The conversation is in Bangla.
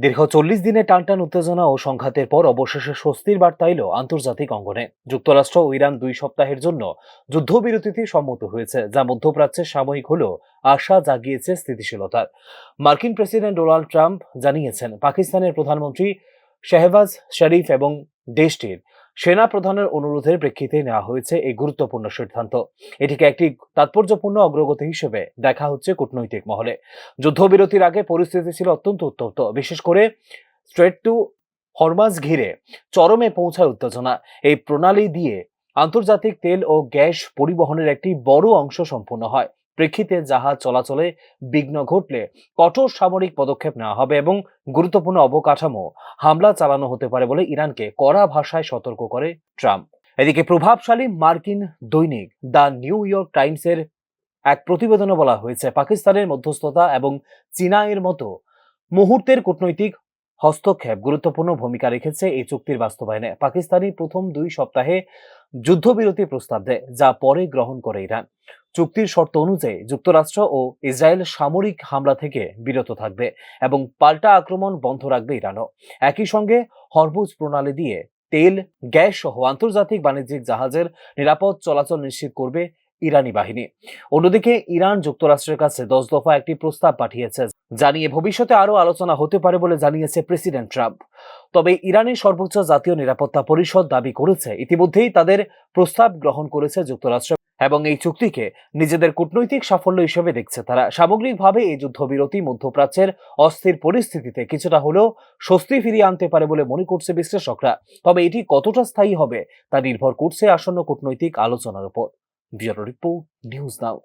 দীর্ঘ 40 দিনের টানটান উত্তেজনা ও সংঘাতের পর অবশেষে স্বস্তির বার্তা এলো আন্তর্জাতিক অঙ্গনে। যুক্তরাষ্ট্র ও ইরান 2 সপ্তাহের জন্য যুদ্ধবিরতিতে সম্মত হয়েছে, যা মধ্যপ্রাচ্যের সাময়িক হলেও আশা জাগিয়েছে স্থিতিশীলতার। মার্কিন প্রেসিডেন্ট ডোনাল্ড ট্রাম্প জানিয়েছেন, পাকিস্তানের প্রধানমন্ত্রী শাহবাজ শরীফ এবং দেশটির সেনা প্রধানের অনুরোধের প্রেক্ষিতে নেওয়া হয়েছে এই গুরুত্বপূর্ণ সিদ্ধান্ত। এটিকে একটি তাৎপর্যপূর্ণ অগ্রগতি হিসেবে দেখা হচ্ছে কূটনৈতিক মহলে। যুদ্ধবিরতির আগে পরিস্থিতি ছিল অত্যন্ত উত্তপ্ত, বিশেষ করে স্ট্রেট টু হরমাজ ঘিরে চরমে পৌঁছায় উত্তেজনা। এই প্রণালী দিয়ে আন্তর্জাতিক তেল ও গ্যাস পরিবহনের একটি বড় অংশ সম্পূর্ণ হয়। প্রেক্ষিতে জাহাজ চলাচলে বিঘ্ন ঘটলে কঠোর সামরিক পদক্ষেপ নেওয়া হবে এবং গুরুত্বপূর্ণ অবকাঠামো হামলা চালানো হতে পারে বলে ইরানকে কড়া ভাষায় সতর্ক করে ট্রাম্প। এদিকে প্রভাবশালী মার্কিন দৈনিক দ্য নিউ ইয়র্ক টাইমসের এক প্রতিবেদনে বলা হয়েছে, পাকিস্তানের মধ্যস্থতা এবং চীনা এর মতো মুহূর্তের কূটনৈতিক হস্তক্ষেপ গুরুত্বপূর্ণ ভূমিকা রেখেছে এই চুক্তির বাস্তবায়নে। পাকিস্তানি প্রথম 2 সপ্তাহে যুদ্ধবিরতি প্রস্তাব দেয়, যা পরে গ্রহণ করে ইরান। চুক্তির শর্ত অনুযায়ী যুক্তরাষ্ট্র ও ইসরায়েল সামরিক হামলা থেকে বিরত থাকবে এবং পাল্টা আক্রমণ বন্ধ রাখবে ইরানও। একই সঙ্গে হরমুজ প্রণালী দিয়ে তেল, গ্যাস সহ আন্তর্জাতিক বাণিজ্যিক জাহাজের নিরাপদ চলাচল নিশ্চিত করবে ইরানি বাহিনী। অন্যদিকে ইরান যুক্তরাষ্ট্রের কাছে 10 দফা একটি প্রস্তাব পাঠিয়েছে, যা নিয়ে ভবিষ্যতে আরো আলোচনা হতে পারে বলে জানিয়েছে প্রেসিডেন্ট ট্রাম্প। তবে ইরানের সর্বোচ্চ জাতীয় নিরাপত্তা পরিষদ দাবি করেছে, ইতিমধ্যেই তাদের প্রস্তাব গ্রহণ করেছে যুক্তরাষ্ট্র এবং এই চুক্তিকে নিজেদের কূটনৈতিক সাফল্য হিসেবে দেখছে তারা। সামগ্রিকভাবে এই যুদ্ধবিরতি মধ্যপ্রাচ্যের অস্থির পরিস্থিতিতে কিছুটা হলেও স্বস্তি ফিরিয়ে আনতে পারে বলে মনে করছে বিশ্লেষকরা। তবে এটি কতটা স্থায়ী হবে তা নির্ভর করছে আসন্ন কূটনৈতিক আলোচনার উপর। Bureau report, news now.